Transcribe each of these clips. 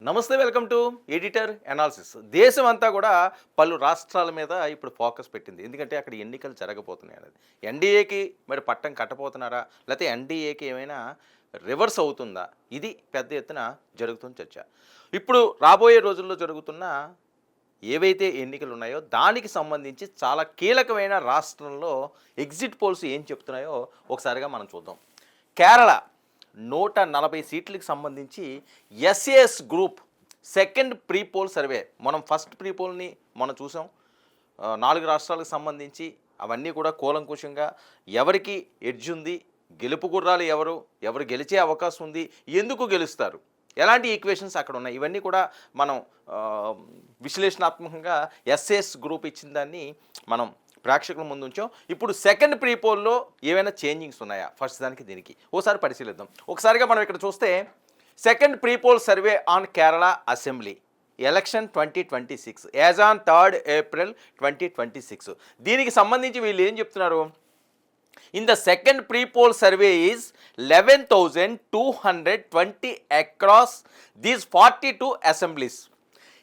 నమస్తే, welcome to editor analysis. దేశం అంతా కూడా పలు రాష్ట్రాల మీద ఇప్పుడు ఫోకస్ పెట్టింది. ఎందుకంటే అక్కడ ఎన్నికలు జరగబోతున్నాయి అనేది. ఎన్డీఏకి మరి పట్టం కట్టబోతున్నారా, లేకపోతే ఎన్డీఏకి ఏమైనా రివర్స్ అవుతుందా, ఇది పెద్ద ఎత్తున జరుగుతున్న చర్చ. ఇప్పుడు రాబోయే రోజుల్లో జరుగుతున్న ఏవైతే ఎన్నికలు ఉన్నాయో దానికి సంబంధించి చాలా కీలకమైన రాష్ట్రంలో ఎగ్జిట్ పోల్స్ ఏం చెప్తున్నాయో ఒకసారిగా మనం చూద్దాం. కేరళ 140 సీట్లకు సంబంధించి SAs group second pre poll survey, మనం ఫస్ట్ ప్రీ పోల్ని మనం చూసాం. 4 రాష్ట్రాలకు సంబంధించి అవన్నీ కూడా కూలంకుషంగా ఎవరికి ఎడ్జ్ ఉంది, గెలుపు గుర్రాలు ఎవరు గెలిచే అవకాశం ఉంది, ఎందుకు గెలుస్తారు, ఎలాంటి ఈక్వేషన్స్ అక్కడ ఉన్నాయి, ఇవన్నీ కూడా మనం విశ్లేషణాత్మకంగా ఎస్ఏఎస్ గ్రూప్ ఇచ్చిన దాన్ని మనం ప్రేక్షకుల ముందు ఉంచాం. ఇప్పుడు సెకండ్ ప్రీ పోల్లో ఏవైనా చేంజింగ్స్ ఉన్నాయా, ఫస్ట్ దానికి దీనికి ఒకసారి పరిశీలిద్దాం. ఒకసారిగా మనం ఇక్కడ చూస్తే second pre poll survey on Kerala assembly election 2026 as on 3rd April 2026. దీనికి సంబంధించి వీళ్ళు ఏం చెప్తున్నారు? In the second pre-poll survey is 11,220 across these 42 assemblies.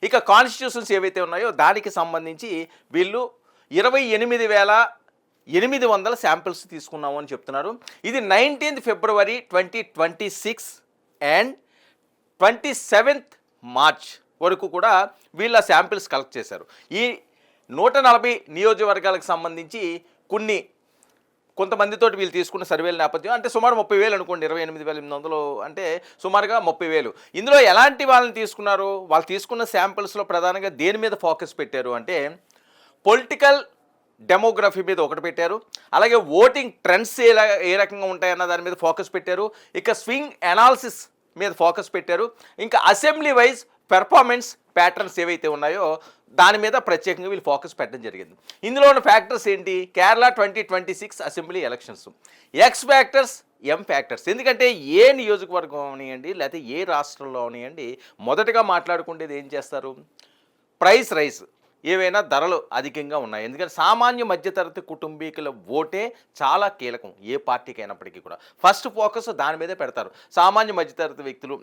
ఇక కాన్స్టిట్యూషన్స్ ఏవైతే ఉన్నాయో దానికి సంబంధించి వీళ్ళు 28,800 శాంపిల్స్ తీసుకున్నాము అని చెప్తున్నారు. ఇది 19th February 2026 and 27th March వరకు కూడా వీళ్ళ శాంపిల్స్ కలెక్ట్ చేశారు. ఈ 140 నియోజకవర్గాలకు సంబంధించి కొంతమందితోటి వీళ్ళు తీసుకున్న సర్వేల నేపథ్యం అంటే సుమారు 30,000 అనుకోండి. 28,800 అంటే సుమారుగా 30,000. ఇందులో ఎలాంటి వాళ్ళని తీసుకున్నారు? వాళ్ళు తీసుకున్న శాంపిల్స్లో ప్రధానంగా దేని మీద ఫోకస్ పెట్టారు అంటే పొలిటికల్ డెమోగ్రఫీ మీద ఒకటి పెట్టారు, అలాగే ఓటింగ్ ట్రెండ్స్ ఏ రకంగా ఉంటాయన్న దాని మీద ఫోకస్ పెట్టారు, ఇక స్వింగ్ అనాలిసిస్ మీద ఫోకస్ పెట్టారు, ఇంకా అసెంబ్లీ వైజ్ పెర్ఫార్మెన్స్ ప్యాటర్న్స్ ఏవైతే ఉన్నాయో దాని మీద ప్రత్యేకంగా వీళ్ళు ఫోకస్ పెట్టడం జరిగింది. ఇందులో ఉన్న ఫ్యాక్టర్స్ ఏంటి? Kerala 2026 assembly elections, X factors, M factors. ఎందుకంటే ఏ నియోజకవర్గం అవనివ్వండి లేకపోతే ఏ రాష్ట్రంలో అవనివ్వండి మొదటగా మాట్లాడుకునేది ఏం చేస్తారు? ప్రైస్ రైస్, ఏవైనా ధరలు అధికంగా ఉన్నాయి. ఎందుకంటే సామాన్య మధ్యతరగతి కుటుంబీకుల ఓటే చాలా కీలకం ఏ పార్టీకి అయినప్పటికీ కూడా. ఫస్ట్ ఫోకస్ దాని మీదే పెడతారు. సామాన్య మధ్యతరగతి వ్యక్తులు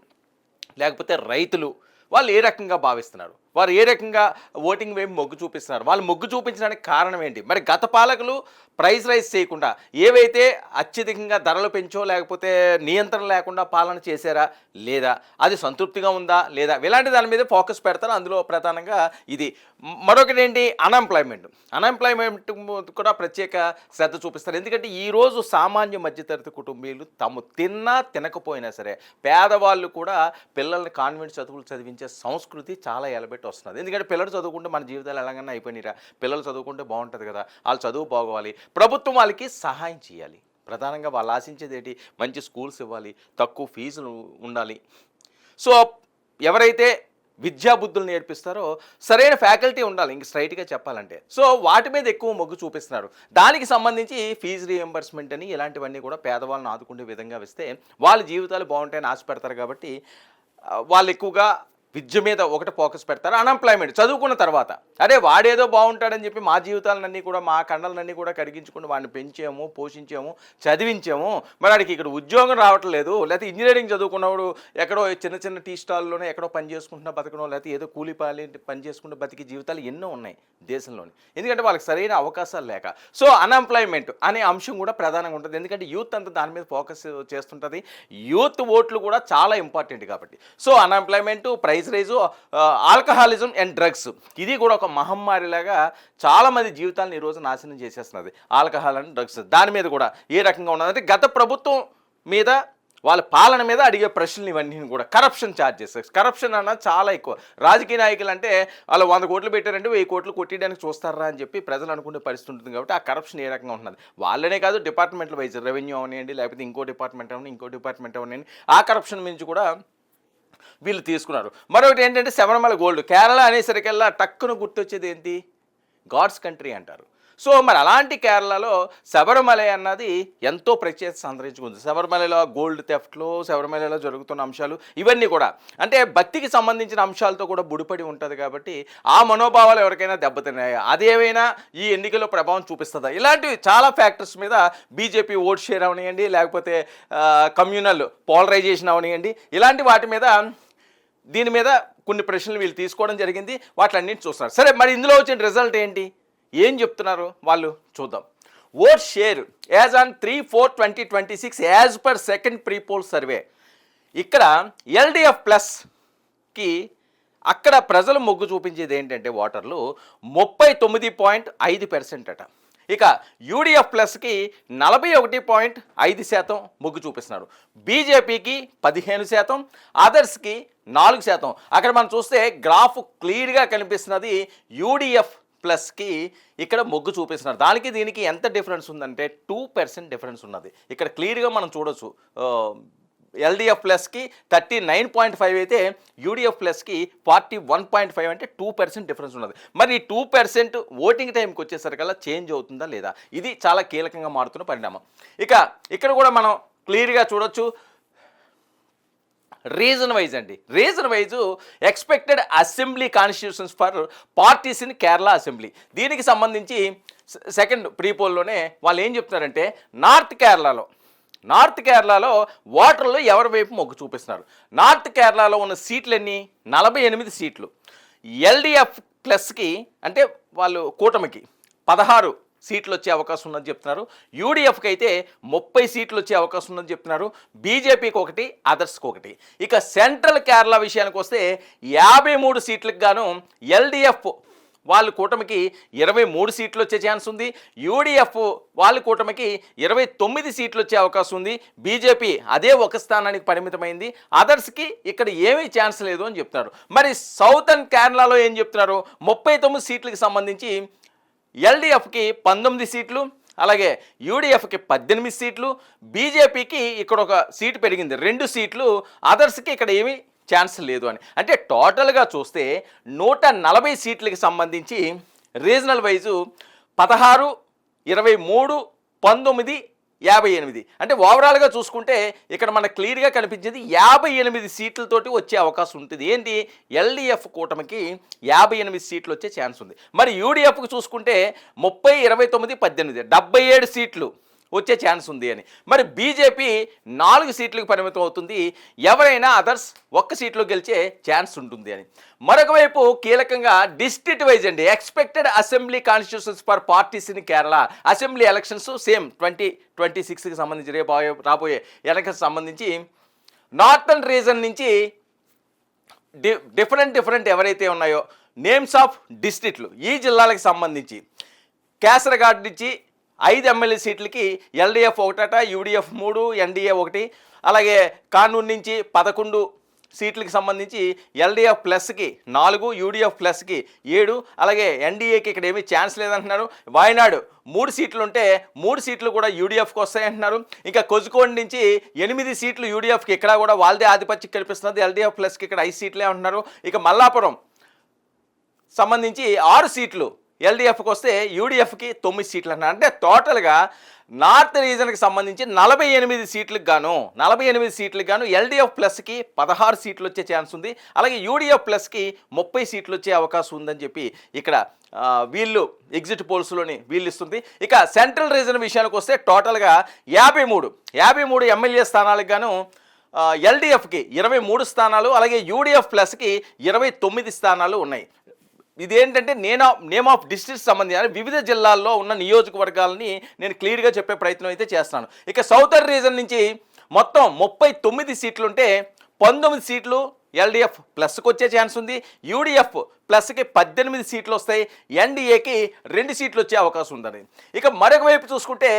లేకపోతే రైతులు వాళ్ళు ఏ రకంగా భావిస్తున్నారు, వారు ఏ రకంగా ఓటింగ్ వైపు మొగ్గు చూపిస్తున్నారు, వాళ్ళు మొగ్గు చూపించడానికి కారణం ఏంటి? మరి గత పాలకులు ప్రైస్ రైజ్ చేయకుండా ఏవైతే అత్యధికంగా ధరలు పెంచో లేకపోతే నియంత్రణ లేకుండా పాలన చేశారా లేదా, అది సంతృప్తిగా ఉందా లేదా, ఇలాంటి దాని మీద ఫోకస్ పెడతారు. అందులో ప్రధానంగా ఇది. మరొకటి ఏంటి? అన్ఎంప్లాయ్మెంట్ కూడా ప్రత్యేక శ్రద్ధ చూపిస్తారు. ఎందుకంటే ఈరోజు సామాన్య మధ్యతరగతి కుటుంబీలు తాము తిన్నా తినకపోయినా సరే పేదవాళ్ళు కూడా పిల్లల్ని కాన్వెంట్ చదువులు చదివించే సంస్కృతి చాలా ఎలబెట్టి వస్తున్నది. ఎందుకంటే పిల్లలు చదువుకుంటే మన జీవితాలు ఎలాగన్నా అయిపోయినరా, పిల్లలు చదువుకుంటే బాగుంటుంది కదా, వాళ్ళు చదువు బాగోవాలి, ప్రభుత్వం వాళ్ళకి సహాయం చేయాలి. ప్రధానంగా వాళ్ళు ఆశించేది ఏంటి? మంచి స్కూల్స్ ఇవ్వాలి, తక్కువ ఫీజులు ఉండాలి. సో ఎవరైతే విద్యాబుద్ధులు నేర్పిస్తారో సరైన ఫ్యాకల్టీ ఉండాలి, ఇంక స్ట్రైట్గా చెప్పాలంటే. సో వాటి మీద ఎక్కువ మొగ్గు చూపిస్తున్నారు. దానికి సంబంధించి ఫీజు రీఎంబర్స్మెంట్ అని ఇలాంటివన్నీ కూడా పేదవాళ్ళని ఆదుకునే విధంగా వేస్తే వాళ్ళ జీవితాలు బాగుంటాయని ఆశపెడతారు. కాబట్టి వాళ్ళు ఎక్కువగా విద్య మీద ఒకటి ఫోకస్ పెడతారు. అన్ఎంప్లాయ్మెంట్ చదువుకున్న తర్వాత అరే వాడేదో బాగుంటాడని చెప్పి మా జీవితాలన్నీ కూడా మా కండలన్నీ కూడా కరిగించుకుని వాడిని పెంచాము, పోషించాము, చదివించాము, మరి వాడికి ఇక్కడ ఉద్యోగం రావట్లేదు, లేకపోతే ఇంజనీరింగ్ చదువుకున్నవాడు ఎక్కడో చిన్న చిన్న టీ స్టాల్లోనే ఎక్కడో పని చేసుకుంటున్నా బతకడం, లేకపోతే ఏదో కూలి పని చేసుకుంటూ బతికే జీవితాలు ఎన్నో ఉన్నాయి దేశంలోని. ఎందుకంటే వాళ్ళకి సరైన అవకాశాలు లేక. సో అన్ఎంప్లాయ్మెంట్ అనే అంశం కూడా ప్రధానంగా ఉంటుంది. ఎందుకంటే యూత్ అంతా దాని మీద ఫోకస్ చేస్తుంటుంది. యూత్ ఓట్లు కూడా చాలా ఇంపార్టెంట్ కాబట్టి. So unemployment, price rise, alcoholism and drugs, ఇది కూడా ఒక మహమ్మారిలాగా చాలామంది జీవితాలను ఈరోజు నాశనం చేసేస్తున్నది. ఆల్కహాల్ అండ్ డ్రగ్స్ దాని మీద కూడా ఏ రకంగా ఉన్నదంటే గత ప్రభుత్వం మీద వాళ్ళ పాలన మీద అడిగే ప్రశ్నలు ఇవన్నీ కూడా. కరప్షన్ ఛార్జెస్, కరప్షన్ అన్నది చాలా ఎక్కువ. రాజకీయ నాయకులు అంటే వాళ్ళు 100 కోట్లు పెట్టారంటే 1000 కోట్లు కొట్టేయడానికి చూస్తారా అని చెప్పి ప్రజలు అనుకునే పరిస్థితి ఉంటుంది. కాబట్టి ఆ కరప్షన్ ఏ రకంగా ఉంటున్నది వాళ్ళనే కాదు, డిపార్ట్మెంట్ల వైజ్ రెవెన్యూ అవనివ్వండి లేకపోతే ఇంకో డిపార్ట్మెంట్ అవనివ్వండి ఆ కరప్షన్ నుంచి కూడా వీళ్ళు తీసుకున్నారు. మరొకటి ఏంటంటే శబరిమల గోల్డ్. కేరళ అనేసరికల్లా టక్కున గుర్తొచ్చేది ఏంటి? గాడ్స్ కంట్రీ అంటారు. సో మరి అలాంటి కేరళలో శబరిమల అన్నది ఎంతో ప్రత్యేకత సంతరించుకుంది. శబరిమలలో గోల్డ్ థెఫ్ట్లో, శబరిమలలో జరుగుతున్న అంశాలు ఇవన్నీ కూడా అంటే భక్తికి సంబంధించిన అంశాలతో కూడా ముడిపడి ఉంటుంది. కాబట్టి ఆ మనోభావాలు ఎవరికైనా దెబ్బతిన్నాయా, అదేమైనా ఈ ఎన్నికల్లో ప్రభావం చూపిస్తుందా, ఇలాంటివి చాలా ఫ్యాక్టర్స్ మీద బీజేపీ ఓట్ షేర్ అవనివ్వండి లేకపోతే కమ్యూనల్ పోలరైజేషన్ అవనివ్వండి, ఇలాంటి వాటి మీద దీని మీద కొన్ని ప్రశ్నలు వీళ్ళు తీసుకోవడం జరిగింది, వాటిలన్నింటి చూస్తున్నారు. సరే, మరి ఇందులో వచ్చిన రిజల్ట్ ఏంటి, ఏం చెప్తున్నారు వాళ్ళు చూద్దాం. Vote share as on 3/4/2026 as per second pre poll survey. ఇక్కడ ఎల్డిఎఫ్ ప్లస్కి అక్కడ ప్రజలు మొగ్గు చూపించేది ఏంటంటే ఓటర్లు 39.5% అట. ఇక యూడిఎఫ్ ప్లస్కి 41.5% మొగ్గు చూపిస్తున్నారు. బీజేపీకి 15%, అదర్స్కి 4%. అక్కడ మనం చూస్తే గ్రాఫ్ క్లియర్గా కనిపిస్తున్నది యూడిఎఫ్ ప్లస్కి ఇక్కడ మొగ్గు చూపిస్తున్నారు. దానికి దీనికి ఎంత డిఫరెన్స్ ఉందంటే 2% డిఫరెన్స్ ఉన్నది. ఇక్కడ క్లియర్గా మనం చూడొచ్చు. ఎల్డిఎఫ్ ప్లస్కి 39.5 అయితే యూడిఎఫ్ ప్లస్కి 41.5, అంటే 2% డిఫరెన్స్ ఉన్నది. మరి ఈ 2% ఓటింగ్ టైంకి వచ్చేసరికల్లా చేంజ్ అవుతుందా లేదా, ఇది చాలా కీలకంగా మారుతున్న పరిణామం. ఇక ఇక్కడ కూడా మనం క్లియర్గా చూడొచ్చు. రీజన్ వైజ్ అండి, reason wise expected assembly constitutions for parties in Kerala assembly. దీనికి సంబంధించి సెకండ్ ప్రీపోల్లోనే వాళ్ళు ఏం చెప్తున్నారంటే నార్త్ కేరళలో ఓటర్లు ఎవరి వైపు మొగ్గు చూపిస్తున్నారు. నార్త్ కేరళలో ఉన్న సీట్లు ఎన్ని, 48 సీట్లు. ఎల్డిఎఫ్ ప్లస్కి అంటే వాళ్ళు కూటమికి 16 సీట్లు వచ్చే అవకాశం ఉందని చెప్తున్నారు. యూడిఎఫ్కి అయితే 30 సీట్లు వచ్చే అవకాశం ఉందని చెప్తున్నారు. బీజేపీకి 1, అదర్స్కి 1. ఇక సెంట్రల్ కేరళ విషయానికి వస్తే 53 సీట్లకు గాను ఎల్డిఎఫ్ వాళ్ళ కూటమికి 23 సీట్లు వచ్చే ఛాన్స్ ఉంది. యూడిఎఫ్ వాళ్ళ కూటమికి 29 సీట్లు వచ్చే అవకాశం ఉంది. బీజేపీ అదే ఒక స్థానానికి పరిమితమైంది. అదర్స్కి ఇక్కడ ఏమీ ఛాన్స్ లేదు అని చెప్తున్నారు. మరి సౌతర్న్ కేరళలో ఏం చెప్తున్నారు, 39 సీట్లకు సంబంధించి ఎల్డిఎఫ్కి 19 సీట్లు, అలాగే యూడిఎఫ్కి 18 సీట్లు, బీజేపీకి ఇక్కడ ఒక సీటు పెరిగింది 2 సీట్లు, అదర్స్కి ఇక్కడ ఏమీ ఛాన్స్ లేదు అని. అంటే టోటల్గా చూస్తే 140 సీట్లకి సంబంధించి రీజనల్ వైజు 16, 23, 19, 58. అంటే ఓవరాల్గా చూసుకుంటే ఇక్కడ మనకు క్లియర్గా కనిపించేది 58 సీట్లతోటి వచ్చే అవకాశం ఉంటుంది. ఏంటి, ఎల్డిఎఫ్ కూటమికి 58 సీట్లు వచ్చే ఛాన్స్ ఉంది. మరి యూడిఎఫ్కి చూసుకుంటే 30, 29, 18, 77 సీట్లు వచ్చే ఛాన్స్ ఉంది అని. మరి బీజేపీ 4 సీట్లకు పరిమితం అవుతుంది. ఎవరైనా అదర్స్ 1 సీట్లో గెలిచే ఛాన్స్ ఉంటుంది అని. మరొక వైపు కీలకంగా డిస్ట్రిక్ట్ వైజ్ అండి, expected assembly constitutions for parties in Kerala. Assembly elections same 2026కి సంబంధించి రాబోయే ఎలక్షన్స్ సంబంధించి నార్థన్ రీజన్ నుంచి డిఫరెంట్ ఎవరైతే ఉన్నాయో నేమ్స్ ఆఫ్ డిస్ట్రిక్ట్లు ఈ జిల్లాలకు సంబంధించి కేసరఘాట్ నుంచి 5 ఎమ్మెల్యే సీట్లకి ఎల్డిఎఫ్ 1, యూడిఎఫ్ 3, ఎన్డీఏ 1. అలాగే కానూరు నుంచి 11 సీట్లకి సంబంధించి ఎల్డిఎఫ్ ప్లస్కి 4, యూడిఎఫ్ ప్లస్కి 7, అలాగే ఎన్డీఏకి ఇక్కడ ఏమీ ఛాన్స్ లేదంటున్నారు. వాయనాడు 3 సీట్లు ఉంటే 3 సీట్లు కూడా యూడిఎఫ్కి వస్తాయంటున్నారు. ఇంకా కోజికోడ్ నుంచి 8 సీట్లు యూడిఎఫ్కి, ఇక్కడ కూడా వాళ్ళదే ఆధిపత్యం కనిపిస్తున్నది. ఎల్డిఎఫ్ ప్లస్కి ఇక్కడ 5 సీట్లే అంటున్నారు. ఇక మల్లాపురం సంబంధించి 6 సీట్లు ఎల్డిఎఫ్కి వస్తే యూడిఎఫ్కి 9 సీట్లు అన్నారు. అంటే టోటల్గా నార్త్ రీజన్కి సంబంధించి 48 సీట్లకు గాను ఎల్డిఎఫ్ ప్లస్కి 16 సీట్లు వచ్చే ఛాన్స్ ఉంది. అలాగే యూడిఎఫ్ ప్లస్కి 30 సీట్లు వచ్చే అవకాశం ఉందని చెప్పి ఇక్కడ వీళ్ళు ఎగ్జిట్ పోల్స్లోని వీళ్ళు ఇస్తుంది. ఇక సెంట్రల్ రీజన్ విషయానికి వస్తే టోటల్గా 53 ఎమ్మెల్యే స్థానాలకు గాను ఎల్డిఎఫ్కి 23 స్థానాలు, అలాగే యూడిఎఫ్ ప్లస్కి 29 స్థానాలు ఉన్నాయి. ఇదేంటంటే నేమ్ ఆఫ్ డిస్ట్రిక్ట్స్ సంబంధించిన వివిధ జిల్లాల్లో ఉన్న నియోజకవర్గాలని నేను క్లియర్గా చెప్పే ప్రయత్నం అయితే చేస్తాను. ఇక సౌతర్న్ రీజన్ నుంచి మొత్తం 39 సీట్లు ఉంటే 19 సీట్లు ఎల్డిఎఫ్ ప్లస్కి వచ్చే ఛాన్స్ ఉంది. యూడిఎఫ్ ప్లస్కి 18 సీట్లు వస్తాయి. ఎన్డీఏకి 2 సీట్లు వచ్చే అవకాశం ఉందని. ఇక మరొక వైపు చూసుకుంటే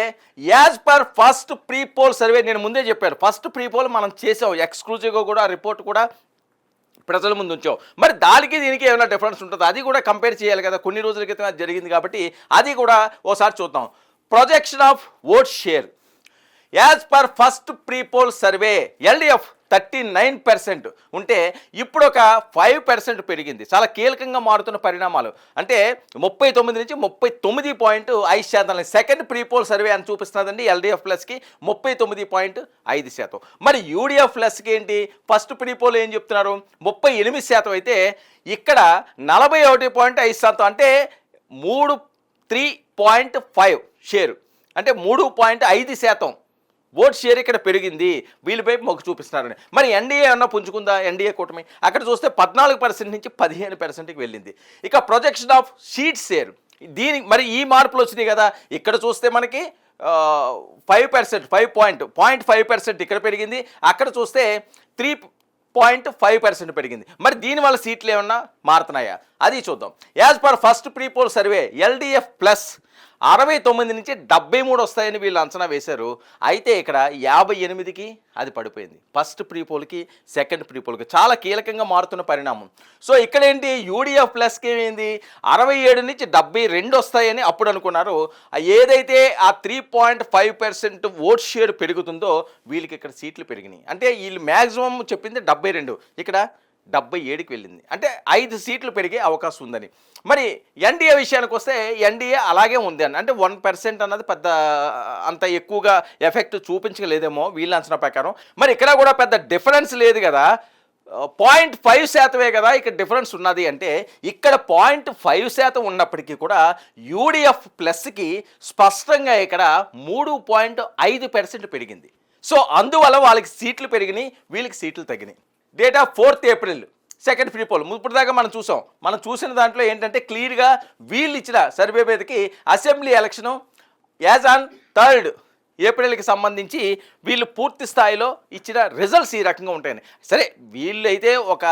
as per first pre poll survey, నేను ముందే చెప్పాను ఫస్ట్ ప్రీ పోల్ మనం చేసాం, ఎక్స్క్లూజివ్గా కూడా రిపోర్ట్ కూడా ప్రజల ముందు ఉంచాం. మరి దానికి దీనికి ఏమైనా డిఫరెన్స్ ఉంటుందో అది కూడా కంపేర్ చేయాలి కదా. కొన్ని రోజుల క్రితం అది జరిగింది కాబట్టి అది కూడా ఓసారి చూద్దాం. Projection of vote share as per first pre poll survey LDF 39% ఉంటే ఇప్పుడు ఒక 5% పెరిగింది. చాలా కీలకంగా మారుతున్న పరిణామాలు. అంటే 39 నుంచి 39.5%. సెకండ్ ప్రీ పోల్ సర్వే అని చూపిస్తున్నదండి ఎల్డిఎఫ్ ప్లస్కి 39.5%. మరి యూడిఎఫ్ ప్లస్కి ఏంటి, ఫస్ట్ ప్రీ పోల్ ఏం చెప్తున్నారు, 38% అయితే ఇక్కడ 41.5%. అంటే 3.5 షేరు, అంటే 3.5% ఓట్ షేర్ ఇక్కడ పెరిగింది, వీళ్ళపై మొగ్గు చూపిస్తున్నారని. మరి ఎన్డీఏ అన్న పుంజుకుందా? ఎన్డీఏ కూటమి అక్కడ చూస్తే 14% నుంచి 15%కి వెళ్ళింది. ఇక ప్రొజెక్షన్ ఆఫ్ సీట్ షేర్, దీనికి మరి ఈ మార్పులు వచ్చినాయి కదా. ఇక్కడ చూస్తే మనకి 5%, 5.5% ఇక్కడ పెరిగింది. అక్కడ చూస్తే 3.5% పెరిగింది. మరి దీనివల్ల సీట్లు ఏమన్నా మారుతున్నాయా అది చూద్దాం. As per first prepoll survey LDF plus 69 నుంచి 73 వస్తాయని వీళ్ళు అంచనా వేశారు. అయితే ఇక్కడ 58కి అది పడిపోయింది. ఫస్ట్ ప్రీపోల్కి సెకండ్ ప్రీపోల్కి చాలా కీలకంగా మారుతున్న పరిణామం. సో ఇక్కడ ఏంటి, యూడీఎఫ్ ప్లస్కి ఏమైంది, 67 నుంచి 72 వస్తాయని అప్పుడు అనుకున్నారు. ఏదైతే ఆ 3.5% ఓట్ షేర్ పెరుగుతుందో వీళ్ళకి ఇక్కడ సీట్లు పెరిగినాయి. అంటే వీళ్ళు మ్యాక్సిమం చెప్పింది 72, ఇక్కడ 77కి వెళ్ళింది. అంటే 5 సీట్లు పెరిగే అవకాశం ఉందని. మరి ఎన్డీఏ విషయానికి వస్తే ఎన్డీఏ అలాగే ఉంది అని, అంటే 1% అన్నది పెద్ద అంత ఎక్కువగా ఎఫెక్ట్ చూపించలేదేమో వీళ్ళ అంచనా ప్రకారం. మరి ఇక్కడ కూడా పెద్ద డిఫరెన్స్ లేదు కదా, 0.5% కదా ఇక్కడ డిఫరెన్స్ ఉన్నది. అంటే ఇక్కడ 0.5% ఉన్నప్పటికీ కూడా యూడీఎఫ్ ప్లస్కి స్పష్టంగా ఇక్కడ 3.5% పెరిగింది. సో అందువల్ల వాళ్ళకి సీట్లు పెరిగినాయి, వీళ్ళకి సీట్లు తగ్గినాయి. Date of 4th April second pre poll ఇప్పుడు దాకా మనం చూసిన దాంట్లో ఏంటంటే క్లియర్గా వీళ్ళు ఇచ్చిన సర్వే మీదకి assembly election as on 3rd ఏప్రిల్కి సంబంధించి వీళ్ళు పూర్తి స్థాయిలో ఇచ్చిన రిజల్ట్స్ ఈ రకంగా ఉంటాయని. సరే వీళ్ళు అయితే ఒక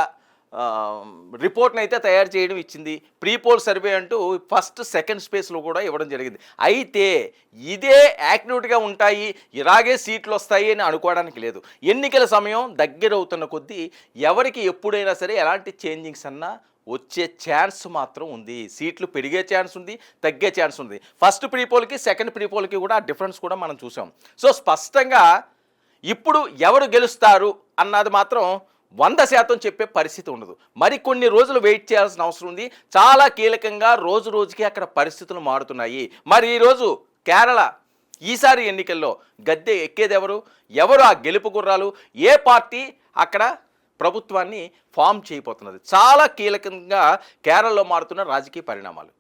రిపోర్ట్ని అయితే తయారు చేయడం ఇచ్చింది. ప్రీపోల్ సర్వే అంటూ ఫస్ట్ సెకండ్ స్పేస్లో కూడా ఇవ్వడం జరిగింది. అయితే ఇదే యాక్టివిటీగా ఉంటాయి, ఇలాగే సీట్లు వస్తాయి అని అనుకోవడానికి లేదు. ఎన్నికల సమయం దగ్గర అవుతున్న కొద్దీ ఎవరికి ఎప్పుడైనా సరే ఎలాంటి చేంజింగ్స్ అన్నా వచ్చే ఛాన్స్ మాత్రం ఉంది. సీట్లు పెరిగే ఛాన్స్ ఉంది, తగ్గే ఛాన్స్ ఉంది. ఫస్ట్ ప్రీపోల్కి సెకండ్ ప్రీపోల్కి కూడా ఆ డిఫరెన్స్ కూడా మనం చూసాం. సో స్పష్టంగా ఇప్పుడు ఎవరు గెలుస్తారు అన్నది మాత్రం 100% చెప్పే పరిస్థితి ఉండదు. మరి కొన్ని రోజులు వెయిట్ చేయాల్సిన అవసరం ఉంది. చాలా కీలకంగా రోజు రోజుకి అక్కడ పరిస్థితులు మారుతున్నాయి. మరి ఈరోజు కేరళ ఈసారి ఎన్నికల్లో గద్దె ఎక్కేది ఎవరు ఆ గెలుపు గుర్రాలు, ఏ పార్టీ అక్కడ ప్రభుత్వాన్ని ఫామ్ చేయబోతున్నది, చాలా కీలకంగా కేరళలో మారుతున్న రాజకీయ పరిణామాలు.